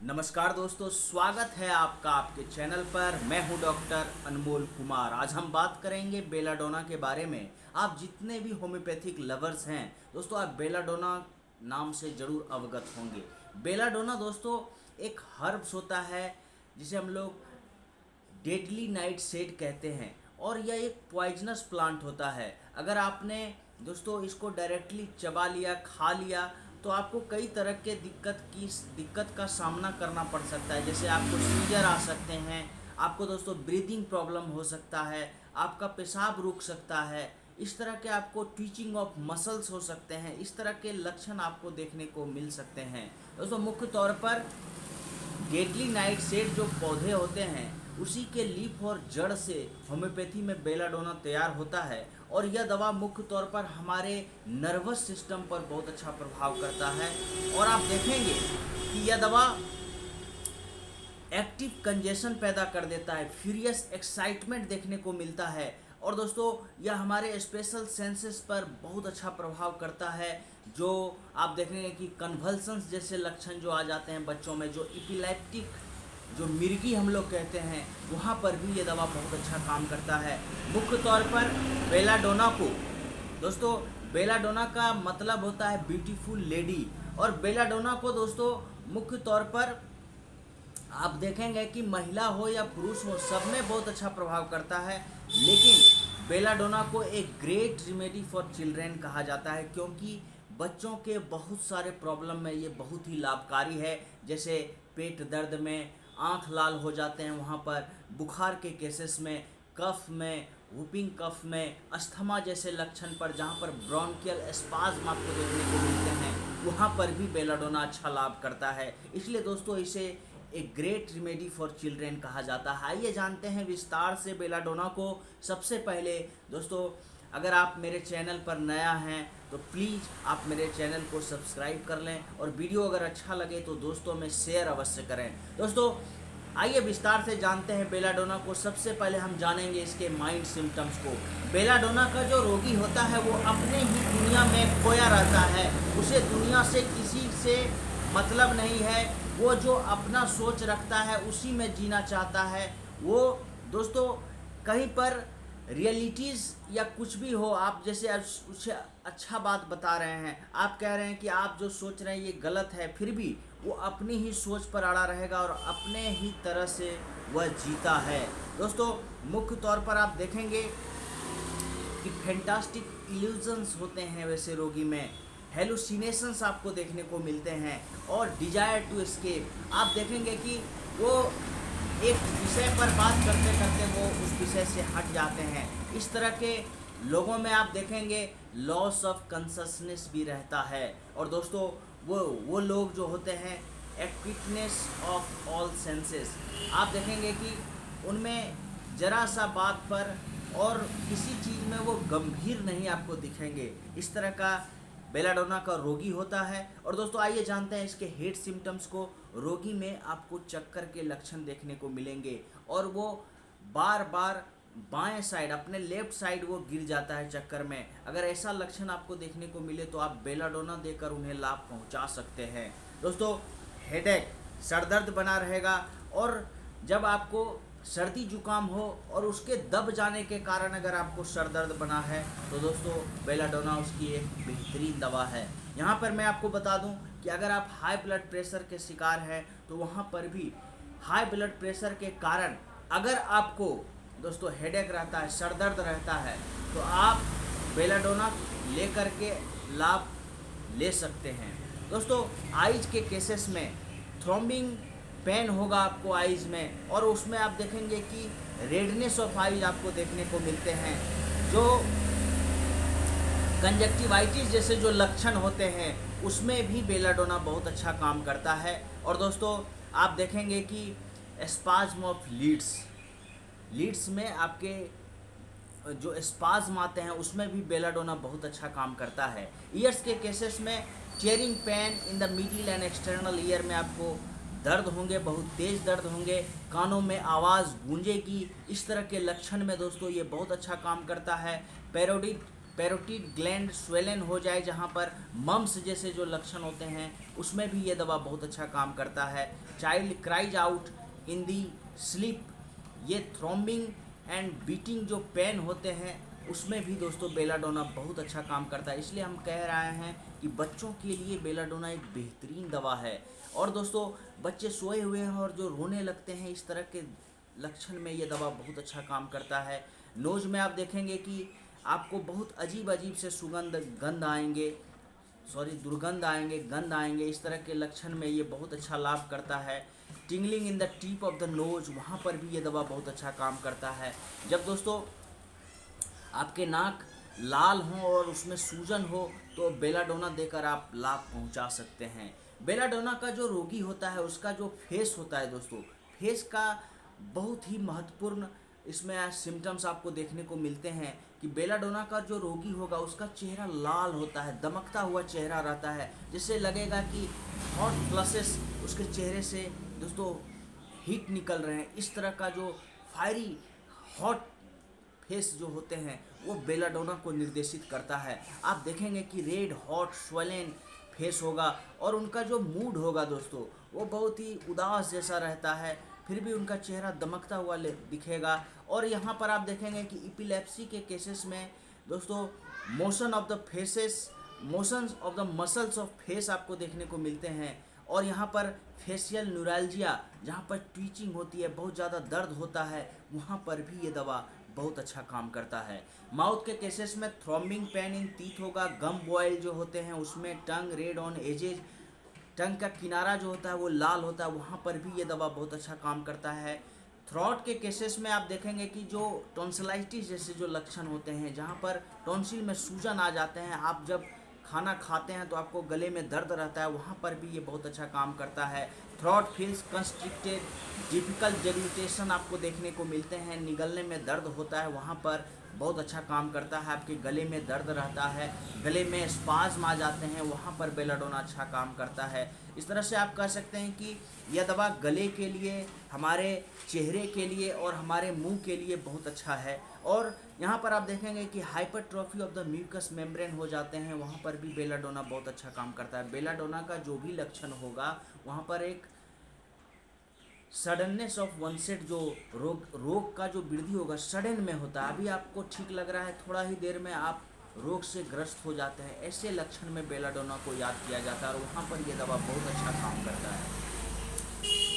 नमस्कार दोस्तों, स्वागत है आपका आपके चैनल पर। मैं हूं डॉक्टर अनमोल कुमार। आज हम बात करेंगे बेलाडोना के बारे में। आप जितने भी होम्योपैथिक लवर्स हैं दोस्तों, आप बेलाडोना नाम से ज़रूर अवगत होंगे। बेलाडोना दोस्तों एक हर्ब्स होता है जिसे हम लोग डेडली नाइट शेड कहते हैं, और यह एक पॉइजनस प्लांट होता है। अगर आपने दोस्तों इसको डायरेक्टली चबा लिया, खा लिया, तो आपको कई तरह के दिक्कत का सामना करना पड़ सकता है। जैसे आपको सीजर आ सकते हैं, आपको दोस्तों ब्रीदिंग प्रॉब्लम हो सकता है, आपका पेशाब रुक सकता है, इस तरह के आपको ट्विचिंग ऑफ मसल्स हो सकते हैं। इस तरह के लक्षण आपको देखने को मिल सकते हैं। दोस्तों मुख्य तौर पर डेडली नाइट शेड जो पौधे होते हैं उसी के लीफ और जड़ से होम्योपैथी में बेलाडोना तैयार होता है, और यह दवा मुख्य तौर पर हमारे नर्वस सिस्टम पर बहुत अच्छा प्रभाव करता है। और आप देखेंगे कि यह दवा एक्टिव कंजेशन पैदा कर देता है, फ्यूरियस एक्साइटमेंट देखने को मिलता है। और दोस्तों यह हमारे स्पेशल सेंसेस पर बहुत अच्छा प्रभाव करता है। जो आप देखेंगे कि कन्वल्सन्स जैसे लक्षण जो आ जाते हैं बच्चों में, जो इपिलेप्टिक जो मिर्गी हम लोग कहते हैं, वहाँ पर भी ये दवा बहुत अच्छा काम करता है। मुख्य तौर पर बेलाडोना को दोस्तों, बेलाडोना का मतलब होता है ब्यूटीफुल लेडी, और बेलाडोना को दोस्तों मुख्य तौर पर आप देखेंगे कि महिला हो या पुरुष हो, सब में बहुत अच्छा प्रभाव करता है। लेकिन बेलाडोना को एक ग्रेट रेमेडी फॉर चिल्ड्रेन कहा जाता है, क्योंकि बच्चों के बहुत सारे प्रॉब्लम में ये बहुत ही लाभकारी है। जैसे पेट दर्द में, आंख लाल हो जाते हैं वहाँ पर, बुखार के केसेस में, कफ में, वुपिंग कफ में, अस्थमा जैसे लक्षण पर, जहाँ पर ब्रोंकियल स्पाज्म आपको देखने को मिलते हैं, वहाँ पर भी बेलाडोना अच्छा लाभ करता है। इसलिए दोस्तों इसे एक ग्रेट रेमेडी फॉर चिल्ड्रेन कहा जाता है। आइए जानते हैं विस्तार से बेलाडोना को। सबसे पहले दोस्तों, अगर आप मेरे चैनल पर नया हैं तो प्लीज़ आप मेरे चैनल को सब्सक्राइब कर लें, और वीडियो अगर अच्छा लगे तो दोस्तों में शेयर अवश्य करें। दोस्तों आइए विस्तार से जानते हैं बेलाडोना को। सबसे पहले हम जानेंगे इसके माइंड सिम्टम्स को। बेलाडोना का जो रोगी होता है वो अपने ही दुनिया में खोया रहता है, उसे दुनिया से किसी से मतलब नहीं है। वो जो अपना सोच रखता है उसी में जीना चाहता है। वो दोस्तों कहीं पर रियलिटीज़ या कुछ भी हो, आप जैसे उसे अच्छा बात बता रहे हैं, आप कह रहे हैं कि आप जो सोच रहे हैं ये गलत है, फिर भी वो अपनी ही सोच पर अड़ा रहेगा और अपने ही तरह से वह जीता है। दोस्तों मुख्य तौर पर आप देखेंगे कि फैंटास्टिक इल्यूजन्स होते हैं वैसे रोगी में, हेलुसिनेशंस आपको देखने को मिलते हैं, और डिजायर टू एस्केप। आप देखेंगे कि वो एक विषय पर बात करते करते वो उस विषय से हट जाते हैं। इस तरह के लोगों में आप देखेंगे लॉस ऑफ कॉन्शसनेस भी रहता है। और दोस्तों वो लोग जो होते हैं एक्विटनेस ऑफ ऑल सेंसेस, आप देखेंगे कि उनमें जरा सा बात पर और किसी चीज़ में वो गंभीर नहीं आपको दिखेंगे। इस तरह का बेलाडोना का रोगी होता है। और दोस्तों आइए जानते हैं इसके हेड सिम्टम्स को। रोगी में आपको चक्कर के लक्षण देखने को मिलेंगे, और वो बार बार बाएं साइड, अपने लेफ्ट साइड वो गिर जाता है चक्कर में। अगर ऐसा लक्षण आपको देखने को मिले तो आप बेलाडोना देकर उन्हें लाभ पहुंचा सकते हैं। दोस्तों हेडेक, सरदर्द बना रहेगा, और जब आपको सर्दी जुकाम हो और उसके दब जाने के कारण अगर आपको सर दर्द बना है तो दोस्तों बेलाडोना उसकी एक बेहतरीन दवा है। यहाँ पर मैं आपको बता दूँ कि अगर आप हाई ब्लड प्रेशर के शिकार हैं तो वहाँ पर भी हाई ब्लड प्रेशर के कारण अगर आपको दोस्तों हेडेक रहता है, सर दर्द रहता है, तो आप बेलाडोना लेकर के लाभ ले सकते हैं। दोस्तों आइज के केसेस में थ्रोम्बिंग पेन होगा आपको आइज में, और उसमें आप देखेंगे कि रेडनेस ऑफ आइज आपको देखने को मिलते हैं। जो कंजक्टिवाइटिस जैसे जो लक्षण होते हैं उसमें भी बेलाडोना बहुत अच्छा काम करता है। और दोस्तों आप देखेंगे कि स्पाज्म ऑफ लीड्स में आपके जो स्पाज्म आते हैं उसमें भी बेलाडोना बहुत अच्छा काम करता है। ईयर्स के केसेस में tearing pain in the middle and external ear में आपको दर्द होंगे, बहुत तेज़ दर्द होंगे, कानों में आवाज़ गूंजेगी, इस तरह के लक्षण में दोस्तों ये बहुत अच्छा काम करता है। पैरोडिड पैरोटिड ग्लैंड स्वेलन हो जाए, जहाँ पर मम्स जैसे जो लक्षण होते हैं उसमें भी ये दवा बहुत अच्छा काम करता है। Child cries out in the sleep, ये थ्रोम्बिंग एंड बीटिंग जो पेन होते हैं उसमें भी दोस्तों बेलाडोना बहुत अच्छा काम करता है। इसलिए हम कह रहे हैं कि बच्चों के लिए बेलाडोना एक बेहतरीन दवा है। और दोस्तों बच्चे सोए हुए हैं और जो रोने लगते हैं, इस तरह के लक्षण में ये दवा बहुत अच्छा काम करता है। नोज में आप देखेंगे कि आपको बहुत अजीब अजीब से गंध आएंगे, दुर्गंध आएंगे, गंध आएंगे, इस तरह के लक्षण में ये बहुत अच्छा लाभ करता है। Tingling in the tip of the nose, वहाँ पर भी ये दवा बहुत अच्छा काम करता है। जब दोस्तों आपके नाक लाल हो और उसमें सूजन हो तो बेलाडोना देकर आप लाभ पहुंचा सकते हैं। बेलाडोना का जो रोगी होता है उसका जो फेस होता है दोस्तों, फेस का बहुत ही महत्वपूर्ण इसमें सिम्टम्स आपको देखने को मिलते हैं कि बेलाडोना का जो रोगी होगा उसका चेहरा लाल होता है, दमकता हुआ चेहरा रहता है, जिससे लगेगा कि हॉट फ्लशेस उसके चेहरे से दोस्तों हीट निकल रहे हैं। इस तरह का जो फायरी हॉट फेस जो होते हैं वो बेलाडोना को निर्देशित करता है। आप देखेंगे कि रेड हॉट स्वेलन फेस होगा और उनका जो मूड होगा दोस्तों वो बहुत ही उदास जैसा रहता है, फिर भी उनका चेहरा दमकता हुआ दिखेगा। और यहाँ पर आप देखेंगे कि एपिलेप्सी के केसेस में दोस्तों motions of the muscles of face आपको देखने को मिलते हैं। और यहाँ पर फेशियल न्यूरल्जिया, जहाँ पर ट्वीचिंग होती है, बहुत ज़्यादा दर्द होता है, वहाँ पर भी ये दवा बहुत अच्छा काम करता है। माउथ के केसेस में थ्रॉम्बिंग पेन इन टीथ होगा, गम बॉयल जो होते हैं उसमें टंग रेड ऑन एजेज, टंग का किनारा जो होता है वो लाल होता है, वहाँ पर भी ये दवा बहुत अच्छा काम करता है। थ्रॉट के केसेस में आप देखेंगे कि जो टॉन्सिलाइटिस जैसे जो लक्षण होते हैं, जहाँ पर टॉन्सिल में सूजन आ जाते हैं, आप जब खाना खाते हैं तो आपको गले में दर्द रहता है, वहाँ पर भी ये बहुत अच्छा काम करता है। थ्रॉट फील्स कंस्ट्रिक्टेड, डिफिकल्ट डेग्लूटेशन आपको देखने को मिलते हैं, निगलने में दर्द होता है, वहाँ पर बहुत अच्छा काम करता है। आपके गले में दर्द रहता है, गले में स्पाज्म आ जाते हैं, वहाँ पर बेलाडोना अच्छा काम करता है। इस तरह से आप कह सकते हैं कि यह दवा गले के लिए, हमारे चेहरे के लिए और हमारे मुंह के लिए बहुत अच्छा है। और यहाँ पर आप देखेंगे कि hypertrophy of the mucous membrane हो जाते हैं, वहाँ पर भी बेलाडोना बहुत अच्छा काम करता है। बेलाडोना का जो भी लक्षण होगा वहाँ पर एक सडननेस ऑफ वनसेट, जो रोग का जो वृद्धि होगा सडन में होता है, अभी आपको ठीक लग रहा है, थोड़ा ही देर में आप रोग से ग्रस्त हो जाते हैं, ऐसे लक्षण में बेलाडोना को याद किया जाता है और वहाँ पर यह दवा बहुत अच्छा काम करता है।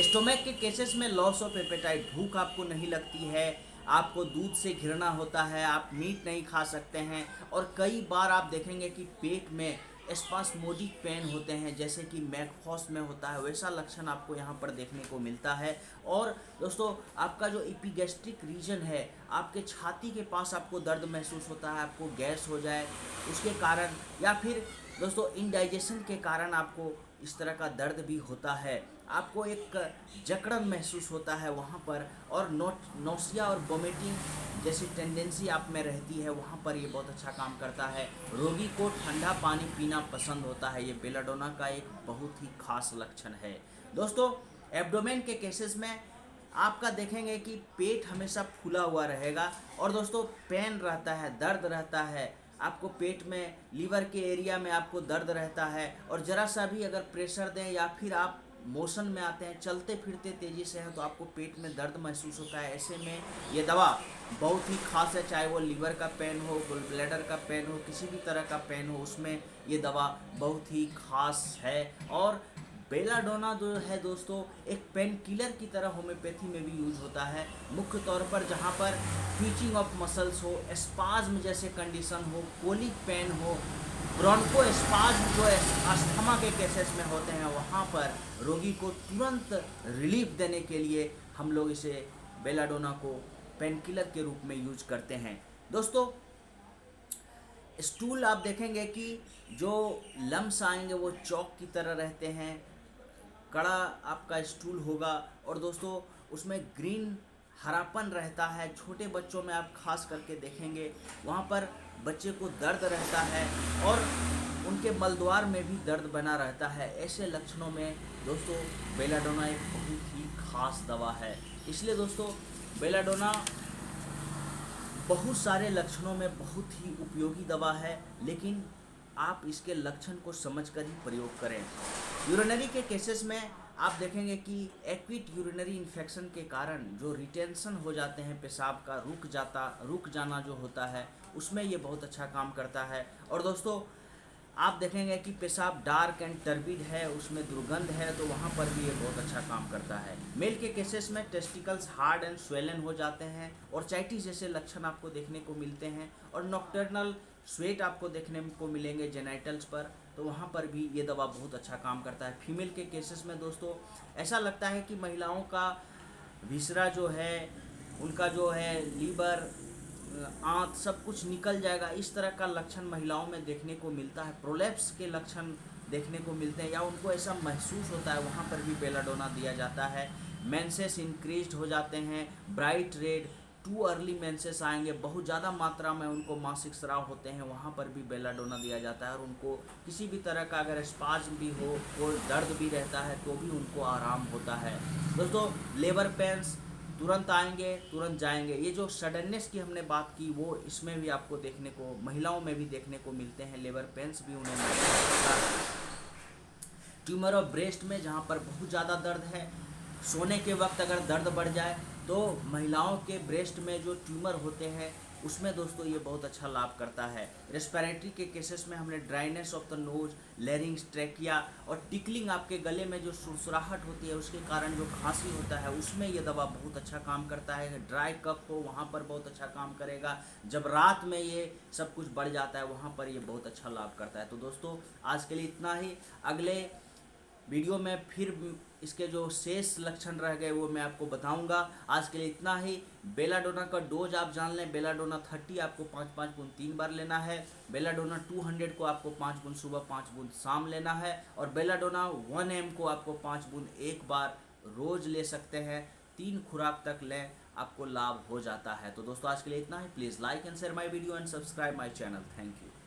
स्टोमक के केसेस में लॉस ऑफ एपेटाइट, भूख आपको नहीं लगती है, आपको दूध से घृणा होता है, आप मीट नहीं खा सकते हैं, और कई बार आप देखेंगे कि पेट में स्पास्मोडिक पेन होते हैं, जैसे कि मैकफॉस में होता है, वैसा लक्षण आपको यहाँ पर देखने को मिलता है। और दोस्तों आपका जो एपिगैस्ट्रिक रीजन है, आपके छाती के पास आपको दर्द महसूस होता है, आपको गैस हो जाए उसके कारण, या फिर दोस्तों इंडाइजेशन के कारण आपको इस तरह का दर्द भी होता है, आपको एक जकड़न महसूस होता है वहाँ पर, और नोसिया और वोमिटिंग जैसी टेंडेंसी आप में रहती है, वहाँ पर ये बहुत अच्छा काम करता है। रोगी को ठंडा पानी पीना पसंद होता है, ये बेलाडोना का एक बहुत ही खास लक्षण है। दोस्तों एब्डोमेन के केसेस में आपका देखेंगे कि पेट हमेशा फूला हुआ रहेगा, और दोस्तों पेन रहता है, दर्द रहता है, आपको पेट में लीवर के एरिया में आपको दर्द रहता है, और ज़रा सा भी अगर प्रेशर दें या फिर आप मोशन में आते हैं, चलते फिरते तेज़ी से हैं, तो आपको पेट में दर्द महसूस होता है। ऐसे में ये दवा बहुत ही खास है, चाहे वो लीवर का पेन हो, गॉल ब्लैडर का पेन हो, किसी भी तरह का पेन हो, उसमें ये दवा बहुत ही खास है। और बेलाडोना जो है दोस्तों एक पेन किलर की तरह होम्योपैथी में भी यूज होता है, मुख्य तौर पर जहाँ पर ट्विचिंग ऑफ मसल्स हो, स्पाज्म जैसे कंडीशन हो, कोलिक पेन हो, ब्रोंकोस्पाज्म जो अस्थमा के केसेस में होते हैं, वहाँ पर रोगी को तुरंत रिलीफ देने के लिए हम लोग इसे बेलाडोना को पेन किलर के रूप में यूज करते हैं। दोस्तों स्टूल आप देखेंगे कि जो लम्स आएंगे वो चौक की तरह रहते हैं, कड़ा आपका स्टूल होगा, और दोस्तों उसमें ग्रीन हरापन रहता है। छोटे बच्चों में आप खास करके देखेंगे वहाँ पर बच्चे को दर्द रहता है और उनके मलद्वार में भी दर्द बना रहता है। ऐसे लक्षणों में दोस्तों बेलाडोना एक बहुत ही खास दवा है। इसलिए दोस्तों बेलाडोना बहुत सारे लक्षणों में बहुत ही उपयोगी दवा है, लेकिन आप इसके लक्षण को समझकर ही प्रयोग करें। यूरिनरी के केसेस में आप देखेंगे कि एक्यूट यूरिनरी इन्फेक्शन के कारण जो रिटेंशन हो जाते हैं, पेशाब का रुक जाना जो होता है, उसमें ये बहुत अच्छा काम करता है। और दोस्तों आप देखेंगे कि पेशाब डार्क एंड टर्बिड है, उसमें दुर्गंध है, तो वहाँ पर भी ये बहुत अच्छा काम करता है। मेल के केसेस में टेस्टिकल्स हार्ड एंड स्वेलन हो जाते हैं और चाइटिस जैसे लक्षण आपको देखने को मिलते हैं, और नॉक्टर्नल स्वेट आपको देखने को मिलेंगे जेनाइटल्स पर, तो वहाँ पर भी ये दवा बहुत अच्छा काम करता है। फीमेल के केसेस में दोस्तों ऐसा लगता है कि महिलाओं का विसरा जो है, उनका जो है लीवर, आंत सब कुछ निकल जाएगा, इस तरह का लक्षण महिलाओं में देखने को मिलता है। प्रोलैप्स के लक्षण देखने को मिलते हैं या उनको ऐसा महसूस होता है, वहाँ पर भी बेलाडोना दिया जाता है। मेंसेस इंक्रीज्ड हो जाते हैं, bright red, too early menses आएंगे, बहुत ज़्यादा मात्रा में उनको मासिक स्राव होते हैं, वहाँ पर भी बेलाडोना दिया जाता है। और उनको किसी भी तरह का अगर स्पाज्म भी हो, कोई दर्द भी रहता है, तो भी उनको आराम होता है। दोस्तों लेबर पेन्स तुरंत आएंगे तुरंत जाएंगे, ये जो सडननेस की हमने बात की वो इसमें भी आपको देखने को, महिलाओं में भी देखने को मिलते हैं। लेबर पेन्स भी उन्हें मिलता है। ट्यूमर ऑफ ब्रेस्ट में जहाँ पर बहुत ज़्यादा दर्द है, सोने के वक्त अगर दर्द बढ़ जाए, तो महिलाओं के ब्रेस्ट में जो ट्यूमर होते हैं उसमें दोस्तों ये बहुत अच्छा लाभ करता है। रेस्पिरेटरी के केसेस में हमने dryness of the nose, लैरिंग्स, trachea और टिकलिंग, आपके गले में जो सुरसुराहट होती है उसके कारण जो खांसी होता है, उसमें ये दवा बहुत अच्छा काम करता है। ड्राई कफ हो वहाँ पर बहुत अच्छा काम करेगा। जब रात में ये सब कुछ बढ़ जाता है वहाँ पर ये बहुत अच्छा लाभ करता है। तो दोस्तों आज के लिए इतना ही। अगले वीडियो में फिर इसके जो शेष लक्षण रह गए वो मैं आपको बताऊंगा। आज के लिए इतना ही। बेलाडोना का डोज आप जान लें, बेलाडोना 30 आपको 5-5 बूंद 3 बार लेना है। बेलाडोना 200 को आपको 5 बूंद सुबह 5 बूंद शाम लेना है, और बेलाडोना 1 ml को आपको 5 बूंद एक बार रोज़ ले सकते हैं। 3 खुराक तक लें, आपको लाभ हो जाता है। तो दोस्तों आज के लिए इतना ही। Please like and share my video and subscribe my channel. Thank you.